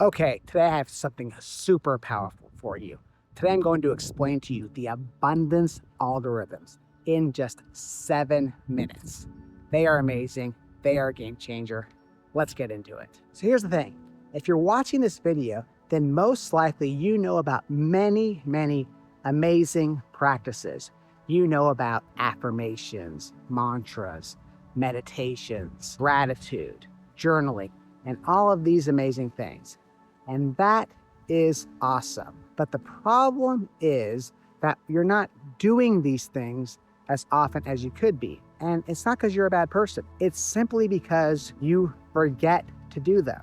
Okay, today I have something super powerful for you. Today I'm going to explain to you the abundance algorithms in just 7 minutes. They are amazing. They are a game changer. Let's get into it. So here's the thing. If you're watching this video, then most likely you know about many amazing practices. You know about affirmations, mantras, meditations, gratitude, journaling, and all of these amazing things. And that is awesome. But the problem is that you're not doing these things as often as you could be. And it's not because you're a bad person. It's simply because you forget to do them.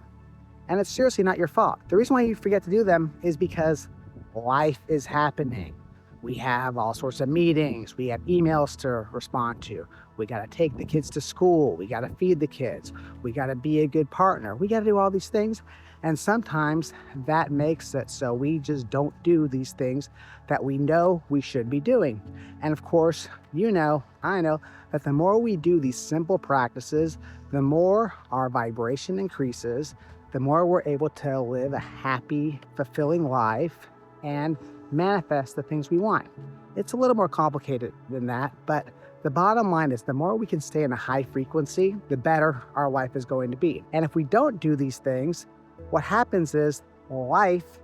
And it's seriously not your fault. The reason why you forget to do them is because life is happening. We have all sorts of meetings. We have emails to respond to. We got to take the kids to school. We got to feed the kids. We got to be a good partner. We got to do all these things. And sometimes that makes it so we just don't do these things that we know we should be doing. And of course, you know, I know that the more we do these simple practices, the more our vibration increases, the more we're able to live a happy, fulfilling life and manifest the things we want. It's a little more complicated than that, but the bottom line is the more we can stay in a high frequency, the better our life is going to be. And if we don't do these things, what happens is life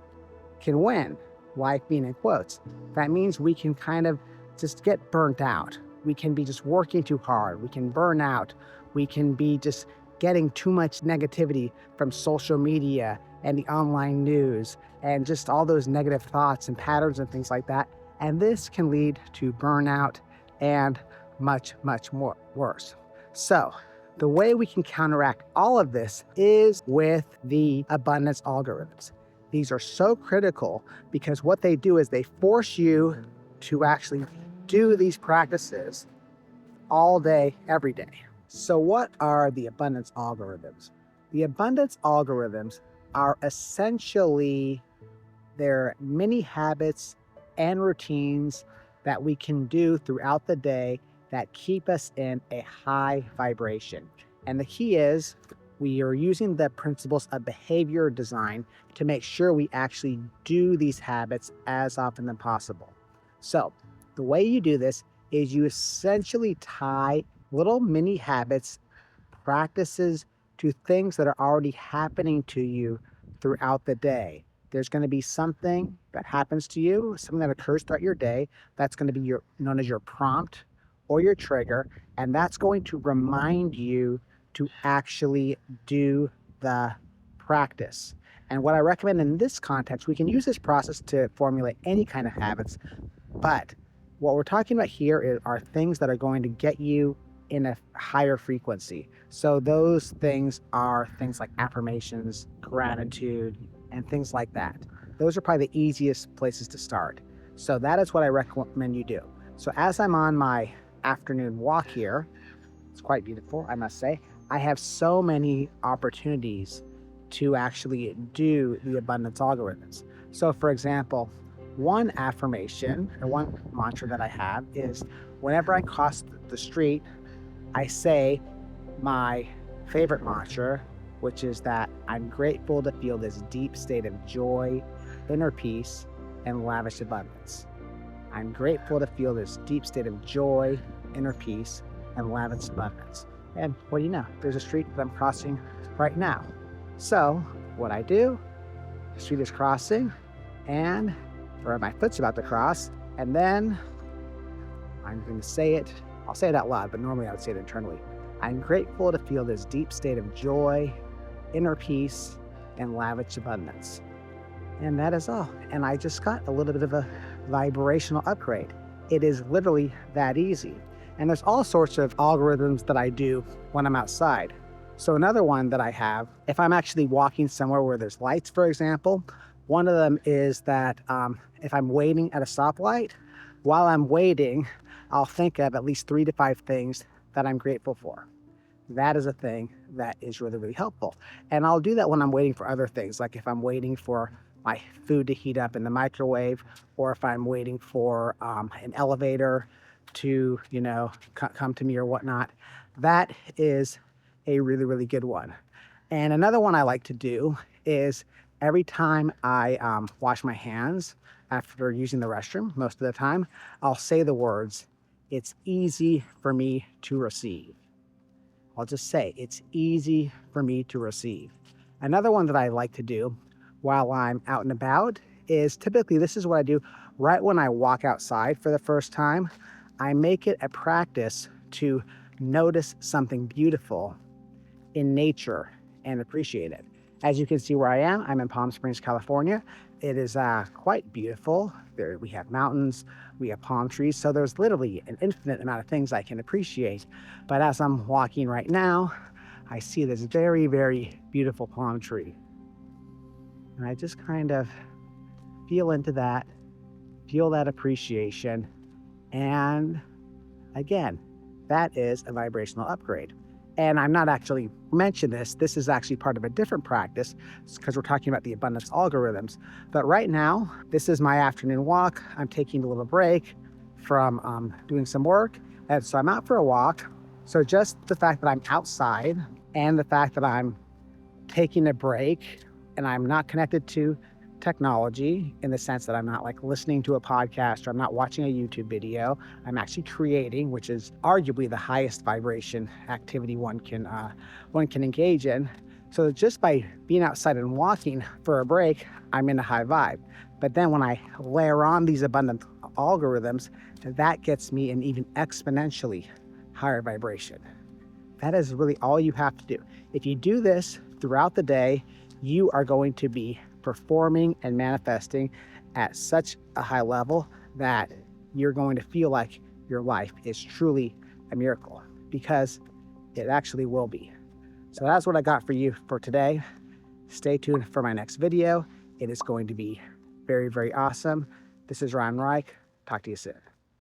can win. Life being in quotes. That means we can kind of just get burnt out. We can be just working too hard. We can burn out. We can be just getting too much negativity from social media and the online news and just all those negative thoughts and patterns and things like that. And this can lead to burnout and much more worse. So the way we can counteract all of this is with the abundance algorithms. These are so critical because what they do is they force you to actually do these practices all day, every day. So what are the abundance algorithms? The abundance algorithms are essentially their mini habits and routines that we can do throughout the day that keep us in a high vibration. And the key is we are using the principles of behavior design to make sure we actually do these habits as often as possible. So the way you do this is you essentially tie little mini habits, practices to things that are already happening to you throughout the day. There's going to be something that happens to you, something that occurs throughout your day. That's going to be known as your prompt or your trigger, and that's going to remind you to actually do the practice. And what I recommend in this context, we can use this process to formulate any kind of habits, but what we're talking about here are things that are going to get you in a higher frequency. So those things are things like affirmations, gratitude, and things like that. Those are probably the easiest places to start. So that is what I recommend you do. So as I'm on my afternoon walk here, it's quite beautiful, I must say, I have so many opportunities to actually do the abundance algorithms. So for example, one affirmation or one mantra that I have is whenever I cross the street, I say my favorite mantra, which is that I'm grateful to feel this deep state of joy, inner peace, and lavish abundance. I'm grateful to feel this deep state of joy, inner peace, and lavish abundance. And what do you know? There's a street that I'm crossing right now. So what I do, the street is crossing, or my foot's about to cross, and then I'm going to say it. I'll say it out loud, but normally I would say it internally. I'm grateful to feel this deep state of joy, inner peace, and lavish abundance. And that is all. And I just got a little bit of a vibrational upgrade. It is literally that easy. And there's all sorts of algorithms that I do when I'm outside. So another one that I have, if I'm actually walking somewhere where there's lights, for example, one of them is that if I'm waiting at a stoplight, while I'm waiting, I'll think of at least 3 to 5 things that I'm grateful for. That is a thing that is really helpful. And I'll do that when I'm waiting for other things, like if I'm waiting for my food to heat up in the microwave, or if I'm waiting for an elevator to, come to me or whatnot. That is a really good one. And another one I like to do is Every time I wash my hands after using the restroom, most of the time, I'll say the words, "It's easy for me to receive." I'll just say, "It's easy for me to receive." Another one that I like to do while I'm out and about is typically this is what I do right when I walk outside for the first time. I make it a practice to notice something beautiful in nature and appreciate it. As you can see where I am, I'm in Palm Springs, California. It is quite beautiful. There we have mountains, we have palm trees, so there's literally an infinite amount of things I can appreciate. But as I'm walking right now, I see this very, very beautiful palm tree. And I just kind of feel into that, feel that appreciation. And again, that is a vibrational upgrade. And I'm not actually mention this. This is actually part of a different practice because we're talking about the abundance algorithms. But right now, this is my afternoon walk. I'm taking a little break from doing some work. And so I'm out for a walk. So just the fact that I'm outside and the fact that I'm taking a break and I'm not connected to technology in the sense that I'm not like listening to a podcast or I'm not watching a YouTube video. I'm actually creating, which is arguably the highest vibration activity one can engage in. So just by being outside and walking for a break, I'm in a high vibe. But then when I layer on these abundant algorithms, that gets me an even exponentially higher vibration. That is really all you have to do. If you do this throughout the day, you are going to be performing and manifesting at such a high level that you're going to feel like your life is truly a miracle, because it actually will be. So that's what I got for you for today. Stay tuned for my next video. It is going to be very, very awesome. This is Reich. Talk to you soon.